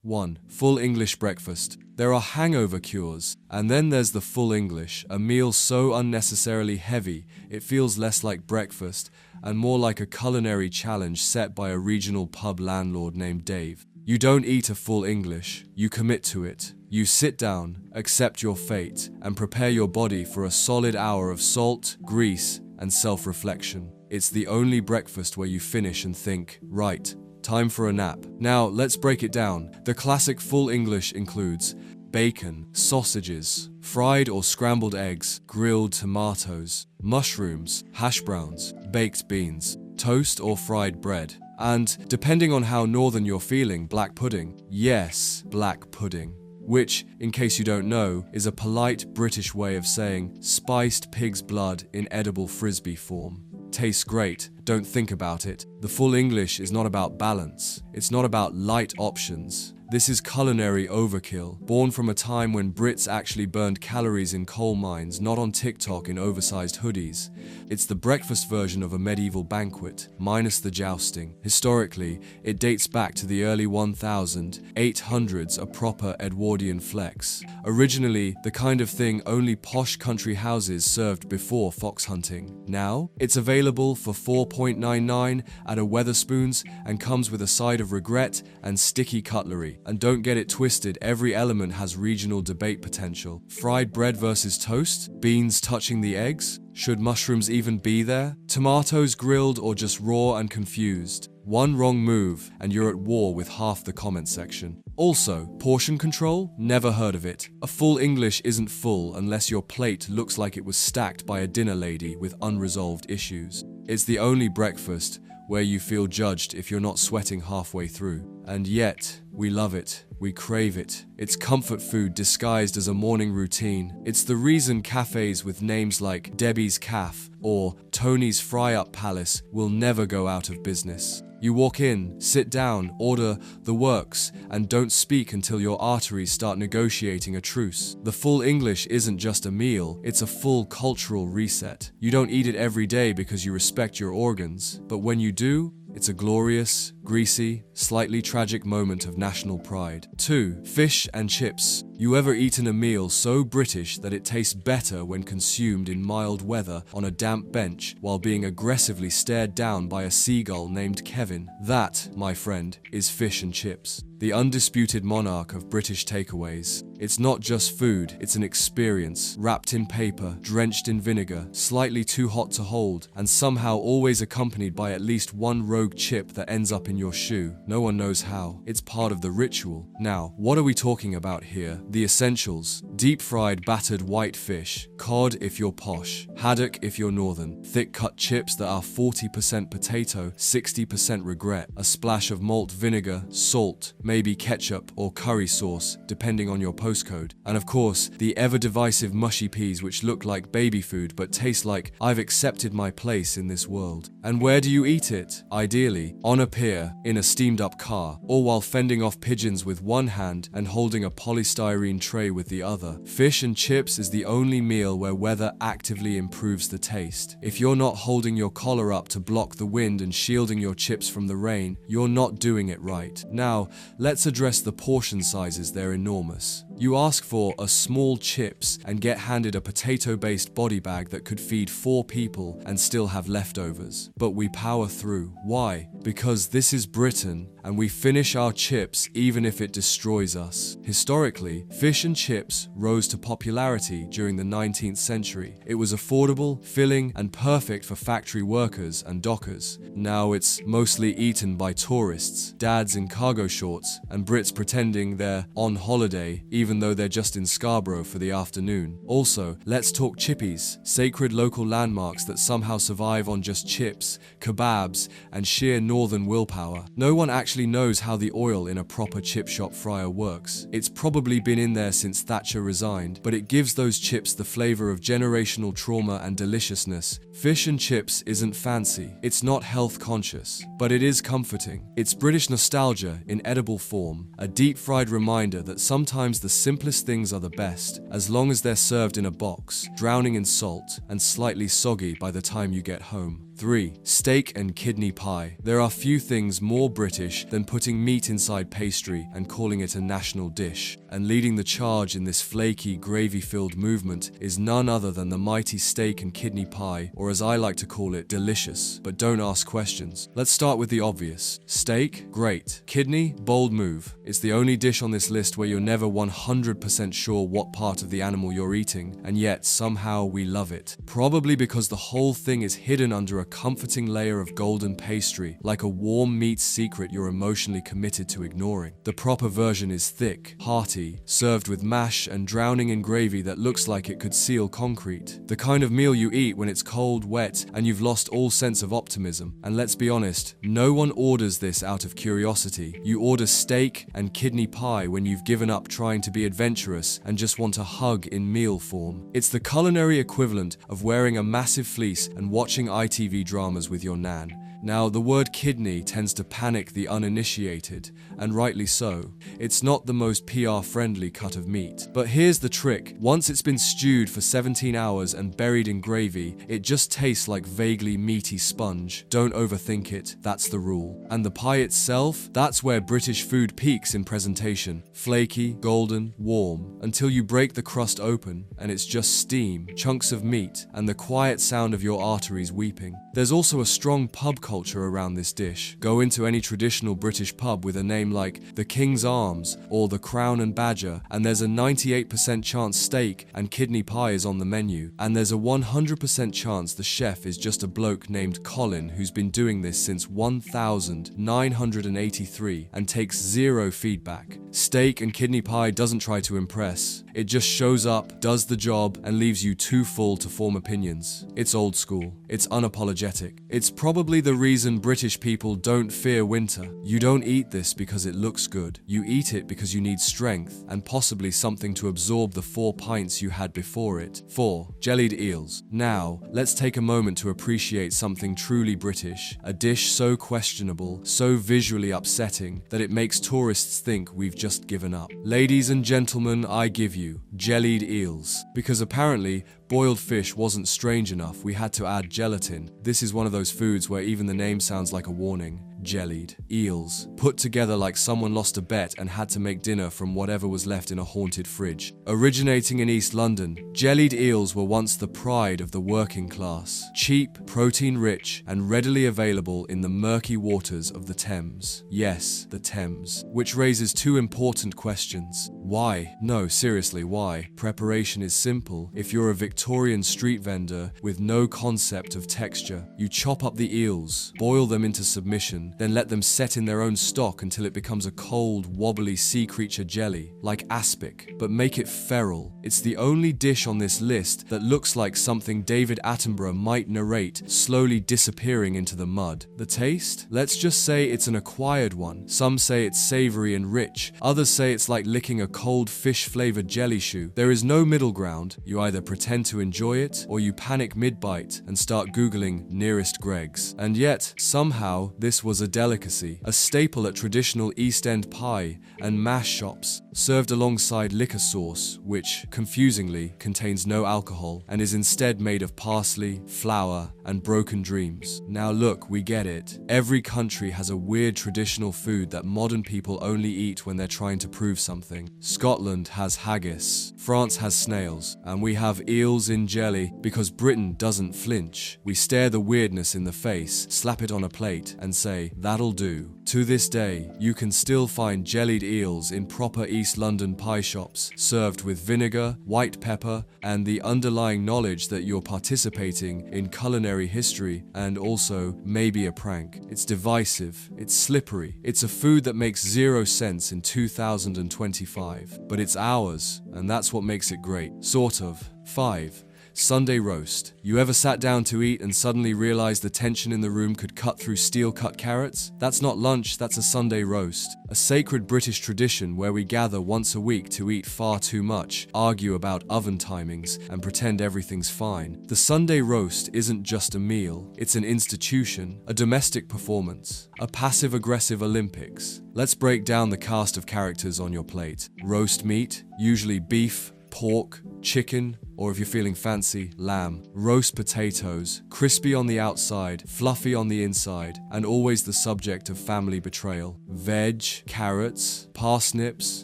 1. Full English breakfast. There are hangover cures, and then there's the full English, a meal so unnecessarily heavy it feels less like breakfast and more like a culinary challenge set by a regional pub landlord named Dave. You don't eat a full English, you commit to it. You sit down, accept your fate, and prepare your body for a solid hour of salt, grease, and self-reflection. It's the only breakfast where you finish and think, right, time for a nap. Now, let's break it down. The classic full English includes bacon, sausages, fried or scrambled eggs, grilled tomatoes, mushrooms, hash browns, baked beans, toast or fried bread, and, depending on how northern you're feeling, black pudding. Yes, black pudding. Which, in case you don't know, is a polite British way of saying spiced pig's blood in edible frisbee form. Tastes great, don't think about it. The full English is not about balance. It's not about light options. This is culinary overkill, born from a time when Brits actually burned calories in coal mines, not on TikTok in oversized hoodies. It's the breakfast version of a medieval banquet, minus the jousting. Historically, it dates back to the early 1800s, a proper Edwardian flex. Originally, the kind of thing only posh country houses served before fox hunting. Now, it's available for $4.99 at a Wetherspoons and comes with a side of regret and sticky cutlery. And don't get it twisted, every element has regional debate potential. Fried bread versus toast? Beans touching the eggs? Should mushrooms even be there? Tomatoes grilled or just raw and confused? One wrong move and you're at war with half the comment section. Also, portion control? Never heard of it. A full English isn't full unless your plate looks like it was stacked by a dinner lady with unresolved issues. It's the only breakfast where you feel judged if you're not sweating halfway through. And yet, we love it. We crave it. It's comfort food disguised as a morning routine. It's the reason cafes with names like Debbie's Caf or Tony's Fry-Up Palace will never go out of business. You walk in, sit down, order the works, and don't speak until your arteries start negotiating a truce. The full English isn't just a meal, it's a full cultural reset. You don't eat it every day because you respect your organs, but when you do, it's a glorious, greasy, slightly tragic moment of national pride. 2. Fish and chips. You ever eaten a meal so British that it tastes better when consumed in mild weather on a damp bench while being aggressively stared down by a seagull named Kevin? That, my friend, is fish and chips. The undisputed monarch of British takeaways. It's not just food, it's an experience, wrapped in paper, drenched in vinegar, slightly too hot to hold, and somehow always accompanied by at least one rogue chip that ends up in your shoe. No one knows how. It's part of the ritual. Now, what are we talking about here? The essentials. Deep-fried battered white fish, cod if you're posh, haddock if you're northern, thick-cut chips that are 40% potato, 60% regret, a splash of malt vinegar, salt, maybe ketchup or curry sauce, depending on your postcode. And of course, the ever-divisive mushy peas which look like baby food but taste like I've accepted my place in this world. And where do you eat it? Ideally, on a pier, in a steamed-up car, or while fending off pigeons with one hand and holding a polystyrene tray with the other. Fish and chips is the only meal where weather actively improves the taste. If you're not holding your collar up to block the wind and shielding your chips from the rain, you're not doing it right. Now, let's address the portion sizes. They're enormous. You ask for a small chips and get handed a potato-based body bag that could feed 4 people and still have leftovers. But we power through. Why? Because this is Britain and we finish our chips even if it destroys us. Historically, fish and chips rose to popularity during the 19th century. It was affordable, filling, and perfect for factory workers and dockers. Now it's mostly eaten by tourists, dads in cargo shorts, and Brits pretending they're on holiday even though they're just in Scarborough for the afternoon. Also, let's talk chippies, sacred local landmarks that somehow survive on just chips, kebabs, and sheer northern willpower. No one actually knows how the oil in a proper chip shop fryer works. It's probably been in there since Thatcher resigned, but it gives those chips the flavor of generational trauma and deliciousness. Fish and chips isn't fancy, it's not health conscious, but it is comforting. It's British nostalgia in edible form, a deep-fried reminder that sometimes the simplest things are the best, as long as they're served in a box, drowning in salt, and slightly soggy by the time you get home. 3. Steak and kidney pie. There are few things more British than putting meat inside pastry and calling it a national dish. And leading the charge in this flaky, gravy-filled movement is none other than the mighty steak and kidney pie, or as I like to call it, delicious. But don't ask questions. Let's start with the obvious. Steak? Great. Kidney? Bold move. It's the only dish on this list where you're never 100% sure what part of the animal you're eating, and yet somehow we love it. Probably because the whole thing is hidden under a comforting layer of golden pastry, like a warm meat secret you're emotionally committed to ignoring. The proper version is thick, hearty, served with mash and drowning in gravy that looks like it could seal concrete. The kind of meal you eat when it's cold, wet, and you've lost all sense of optimism. And let's be honest, no one orders this out of curiosity. You order steak and kidney pie when you've given up trying to be adventurous and just want a hug in meal form. It's the culinary equivalent of wearing a massive fleece and watching ITV dramas with your nan. Now, the word kidney tends to panic the uninitiated, and rightly so. It's not the most PR-friendly cut of meat. But here's the trick. Once it's been stewed for 17 hours and buried in gravy, it just tastes like vaguely meaty sponge. Don't overthink it, that's the rule. And the pie itself? That's where British food peaks in presentation. Flaky, golden, warm, until you break the crust open, and it's just steam, chunks of meat, and the quiet sound of your arteries weeping. There's also a strong pub culture around this dish. Go into any traditional British pub with a name like the King's Arms or the Crown and Badger, and there's a 98% chance steak and kidney pie is on the menu, and there's a 100% chance the chef is just a bloke named Colin who's been doing this since 1983 and takes zero feedback. Steak and kidney pie doesn't try to impress. It just shows up, does the job, and leaves you too full to form opinions. It's old school. It's unapologetic. It's probably the reason British people don't fear winter. You don't eat this because it looks good. You eat it because you need strength and possibly something to absorb the 4 pints you had before it. 4. Jellied eels. Now, let's take a moment to appreciate something truly British. A dish so questionable, so visually upsetting, that it makes tourists think we've just given up. Ladies and gentlemen, I give you jellied eels. Because apparently, boiled fish wasn't strange enough, we had to add gelatin. This is one of those foods where even the name sounds like a warning. Jellied eels. Put together like someone lost a bet and had to make dinner from whatever was left in a haunted fridge. Originating in East London, jellied eels were once the pride of the working class. Cheap, protein-rich, and readily available in the murky waters of the Thames. Yes, the Thames. Which raises 2 important questions. Why? No, seriously, why? Preparation is simple. If you're a Victorian street vendor with no concept of texture, you chop up the eels, boil them into submission, then let them set in their own stock until it becomes a cold, wobbly sea creature jelly, like aspic, but make it feral. It's the only dish on this list that looks like something David Attenborough might narrate, slowly disappearing into the mud. The taste? Let's just say it's an acquired one. Some say it's savory and rich, others say it's like licking a cold fish-flavored jelly shoe. There is no middle ground. You either pretend to enjoy it, or you panic mid-bite and start Googling nearest Greg's. And yet, somehow, this was a delicacy, a staple at traditional East End pie and mash shops, served alongside liquor sauce, which, confusingly, contains no alcohol and is instead made of parsley, flour, and broken dreams. Now look, we get it. Every country has a weird traditional food that modern people only eat when they're trying to prove something. Scotland has haggis, France has snails, and we have eels in jelly because Britain doesn't flinch. We stare the weirdness in the face, slap it on a plate, and say, that'll do. To this day, you can still find jellied eels in proper East London pie shops, served with vinegar, white pepper, and the underlying knowledge that you're participating in culinary history and also maybe a prank. It's divisive, it's slippery, it's a food that makes zero sense in 2025, but it's ours, and that's what makes it great. Sort of. 5. Sunday roast. You ever sat down to eat and suddenly realized the tension in the room could cut through steel-cut carrots? That's not lunch, that's a Sunday roast. A sacred British tradition where we gather once a week to eat far too much, argue about oven timings, and pretend everything's fine. The Sunday roast isn't just a meal, it's an institution, a domestic performance, a passive-aggressive Olympics. Let's break down the cast of characters on your plate. Roast meat, usually beef, pork, chicken, or if you're feeling fancy, lamb. Roast potatoes, crispy on the outside, fluffy on the inside, and always the subject of family betrayal. Veg, carrots, parsnips,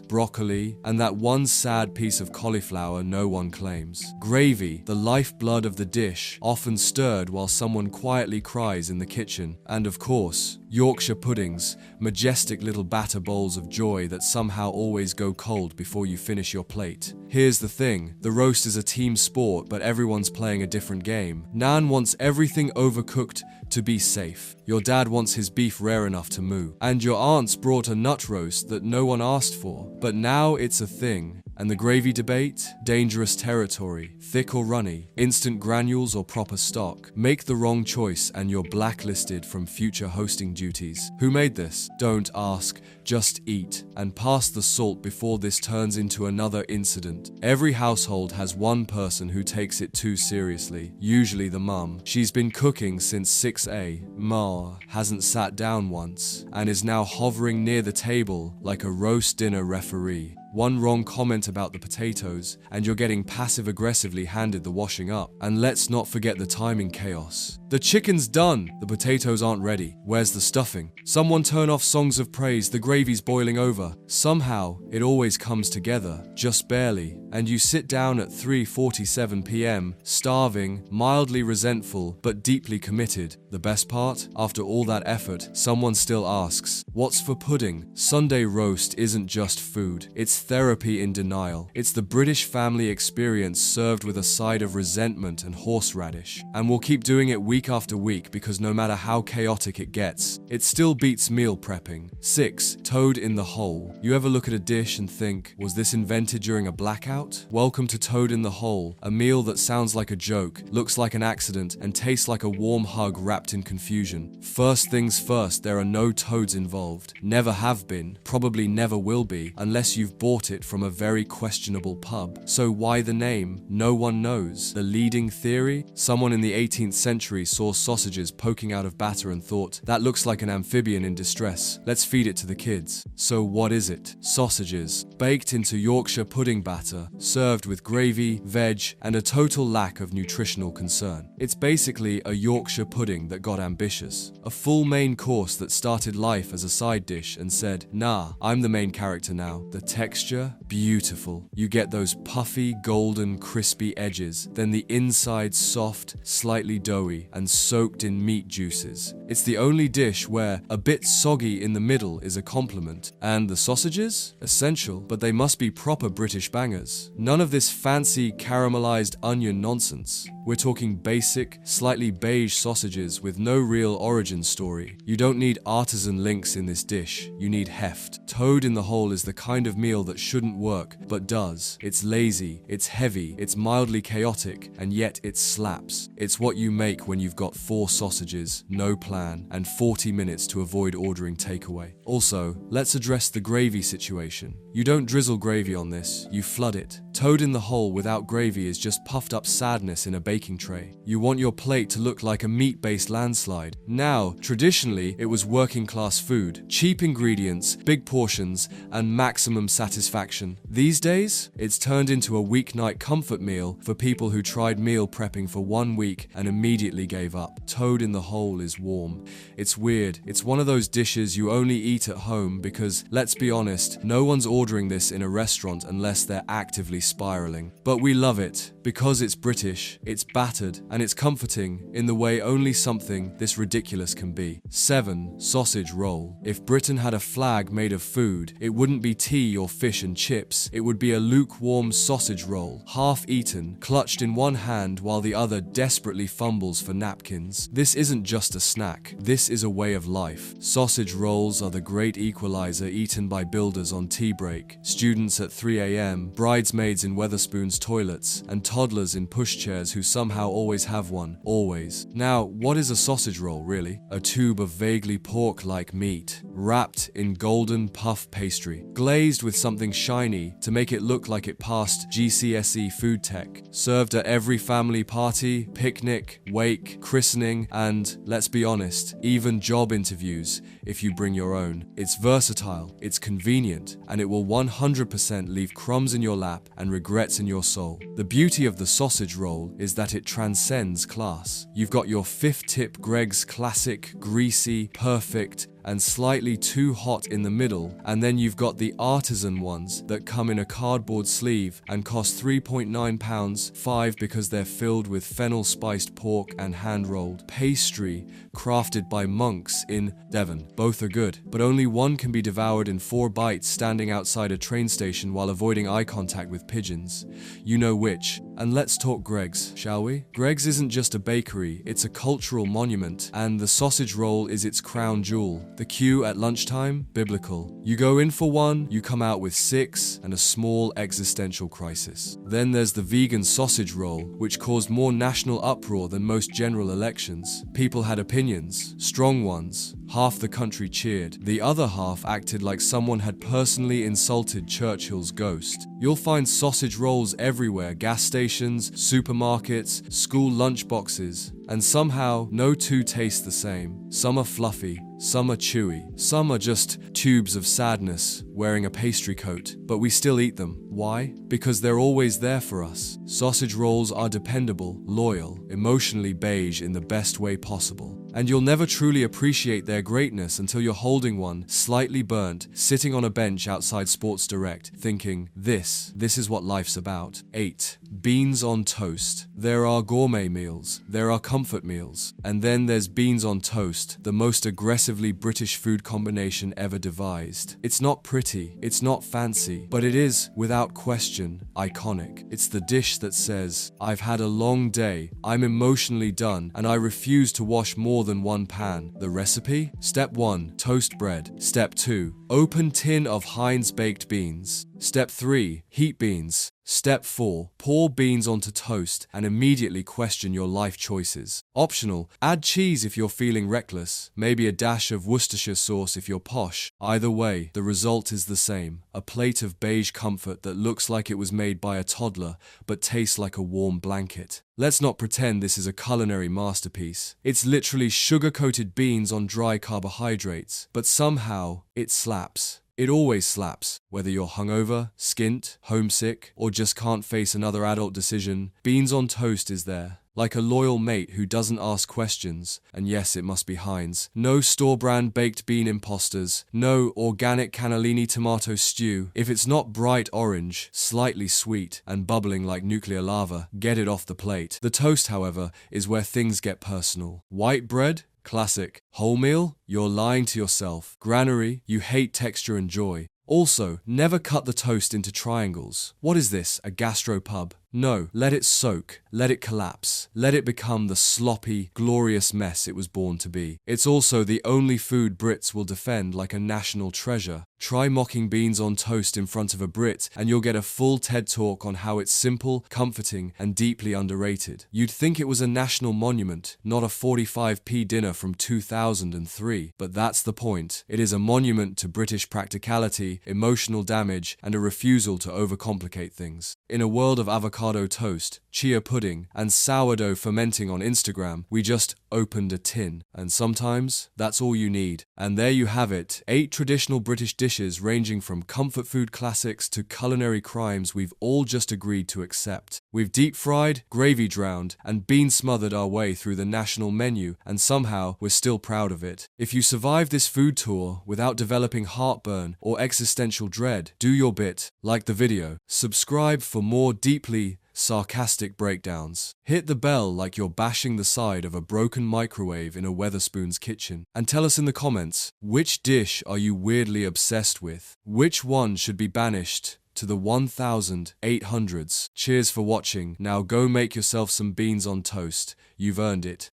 broccoli, and that one sad piece of cauliflower no one claims. Gravy, the lifeblood of the dish, often stirred while someone quietly cries in the kitchen. And of course, Yorkshire puddings, majestic little batter bowls of joy that somehow always go cold before you finish your plate. Here's the thing, the roast is a team sport, but everyone's playing a different game. Nan wants everything overcooked to be safe. Your dad wants his beef rare enough to moo. And your aunts brought a nut roast that no one asked for. But now it's a thing. And the gravy debate? Dangerous territory. Thick or runny? Instant granules or proper stock? Make the wrong choice and you're blacklisted from future hosting duties. Who made this? Don't ask, just eat. And pass the salt before this turns into another incident. Every household has one person who takes it too seriously, usually the mum. She's been cooking since 6 a. Ma hasn't sat down once and is now hovering near the table like a roast dinner referee. One wrong comment about the potatoes, and you're getting passive-aggressively handed the washing up. And let's not forget the timing chaos. The chicken's done, the potatoes aren't ready. Where's the stuffing? Someone turn off songs of praise, the gravy's boiling over. Somehow, it always comes together, just barely, and you sit down at 3:47 p.m., starving, mildly resentful, but deeply committed. The best part? After all that effort, someone still asks, what's for pudding? Sunday roast isn't just food, it's therapy in denial. It's the British family experience served with a side of resentment and horseradish. And we'll keep doing it week after week because no matter how chaotic it gets, it still beats meal prepping. 6. Toad in the hole. You ever look at a dish and think, was this invented during a blackout? Welcome to Toad in the Hole, a meal that sounds like a joke, looks like an accident, and tastes like a warm hug wrapped in confusion. First things first, there are no toads involved. Never have been, probably never will be, unless you've bought it from a very questionable pub. So why the name? No one knows. The leading theory? Someone in the 18th century saw sausages poking out of batter and thought, that looks like an amphibian in distress. Let's feed it to the kids. So what is it? Sausages, baked into Yorkshire pudding batter, served with gravy, veg, and a total lack of nutritional concern. It's basically a Yorkshire pudding that got ambitious. A full main course that started life as a side dish and said, nah, I'm the main character now. The texture, beautiful. You get those puffy, golden, crispy edges, then the inside soft, slightly doughy, and soaked in meat juices. It's the only dish where a bit soggy in the middle is a compliment. And the sausages? Essential, but they must be proper British bangers. None of this fancy caramelized onion nonsense. We're talking basic, slightly beige sausages with no real origin story. You don't need artisan links in this dish, you need heft. Toad in the hole is the kind of meal that shouldn't work, but does. It's lazy, it's heavy, it's mildly chaotic, and yet it slaps. It's what you make when you've got 4 sausages, no plan, and 40 minutes to avoid ordering takeaway. Also, let's address the gravy situation. You don't drizzle gravy on this, you flood it. Toad in the hole without gravy is just puffed up sadness in a baking tray. You want your plate to look like a meat-based landslide. Now, traditionally, it was working class food, cheap ingredients, big portions, and maximum satisfaction. These days, it's turned into a weeknight comfort meal for people who tried meal prepping for 1 week and immediately gave up. Toad in the hole is warm. It's weird. It's one of those dishes you only eat at home because, let's be honest, no one's ordering this in a restaurant unless they're actively spiraling. But we love it because it's British, it's battered, and it's comforting in the way only something this ridiculous can be. 7. Sausage roll. If Britain had a flag made of food, it wouldn't be tea or fish and chips. It would be a lukewarm sausage roll, half eaten, clutched in one hand while the other desperately fumbles for napkins. This isn't just a snack. This is a way of life. Sausage rolls are the great equalizer eaten by builders on tea break, students at 3 a.m., bridesmaids in Wetherspoon's toilets, and toddlers in pushchairs who somehow always have one. Always. Now, what is a sausage roll, really? A tube of vaguely pork-like meat, wrapped in golden puff pastry, glazed with something shiny to make it look like it passed GCSE food tech, served at every family party, picnic, wake, christening, and, let's be honest, even job interviews if you bring your own. It's versatile, it's convenient, and it will 100% leave crumbs in your lap and and regrets in your soul. The beauty of the sausage roll is that it transcends class. You've got your fifth tip Greg's classic, greasy, perfect, and slightly too hot in the middle, and then you've got the artisan ones that come in a cardboard sleeve and cost £3.9, $5 because they're filled with fennel-spiced pork and hand-rolled pastry crafted by monks in Devon. Both are good, but only one can be devoured in 4 bites standing outside a train station while avoiding eye contact with pigeons. You know which. And let's talk Greg's, shall we? Greg's isn't just a bakery, it's a cultural monument, and the sausage roll is its crown jewel. The queue at lunchtime? Biblical. You go in for one, you come out with 6, and a small existential crisis. Then there's the vegan sausage roll, which caused more national uproar than most general elections. People had opinions, strong ones. Half the country cheered. The other half acted like someone had personally insulted Churchill's ghost. You'll find sausage rolls everywhere, gas stations, supermarkets, school lunchboxes, and somehow no two taste the same. Some are fluffy, some are chewy, some are just tubes of sadness wearing a pastry coat, but we still eat them. Why? Because they're always there for us. Sausage rolls are dependable, loyal, emotionally beige in the best way possible. And you'll never truly appreciate their greatness until you're holding one, slightly burnt, sitting on a bench outside Sports Direct, thinking, this is what life's about. 8. Beans on toast. There are gourmet meals, there are comfort meals, and then there's beans on toast, the most aggressively British food combination ever devised. It's not pretty, it's not fancy, but it is, without question, iconic. It's the dish that says, I've had a long day, I'm emotionally done, and I refuse to wash more than one pan. The recipe? Step 1. Toast bread. Step 2. Open tin of Heinz baked beans. Step 3. Heat beans. Step 4. Pour beans onto toast and immediately question your life choices. Optional. Add cheese if you're feeling reckless. Maybe a dash of Worcestershire sauce if you're posh. Either way, the result is the same. A plate of beige comfort that looks like it was made by a toddler, but tastes like a warm blanket. Let's not pretend this is a culinary masterpiece. It's literally sugar-coated beans on dry carbohydrates, but somehow it slaps. It always slaps. Whether you're hungover, skint, homesick, or just can't face another adult decision, beans on toast is there. Like a loyal mate who doesn't ask questions, and yes, it must be Heinz. No store-brand baked bean imposters, no organic cannellini tomato stew. If it's not bright orange, slightly sweet, and bubbling like nuclear lava, get it off the plate. The toast, however, is where things get personal. White bread? Classic. Wholemeal? You're lying to yourself. Granary? You hate texture and joy. Also, never cut the toast into triangles. What is this, a gastropub? No, let it soak, let it collapse, let it become the sloppy, glorious mess it was born to be. It's also the only food Brits will defend like a national treasure. Try mocking beans on toast in front of a Brit and you'll get a full TED talk on how it's simple, comforting, and deeply underrated. You'd think it was a national monument, not a 45p dinner from 2003. But that's the point. It is a monument to British practicality, emotional damage, and a refusal to overcomplicate things. In a world of avocado toast, chia pudding, and sourdough fermenting on Instagram, we just opened a tin. And sometimes, that's all you need. And there you have it, 8 traditional British dishes ranging from comfort food classics to culinary crimes we've all just agreed to accept. We've deep-fried, gravy-drowned, and bean-smothered our way through the national menu, and somehow we're still proud of it. If you survive this food tour without developing heartburn or existential dread, do your bit, like the video, subscribe for more deeply sarcastic breakdowns. Hit the bell like you're bashing the side of a broken microwave in a Wetherspoon's kitchen. And tell us in the comments, which dish are you weirdly obsessed with? Which one should be banished to the 1800s? Cheers for watching. Now go make yourself some beans on toast. You've earned it.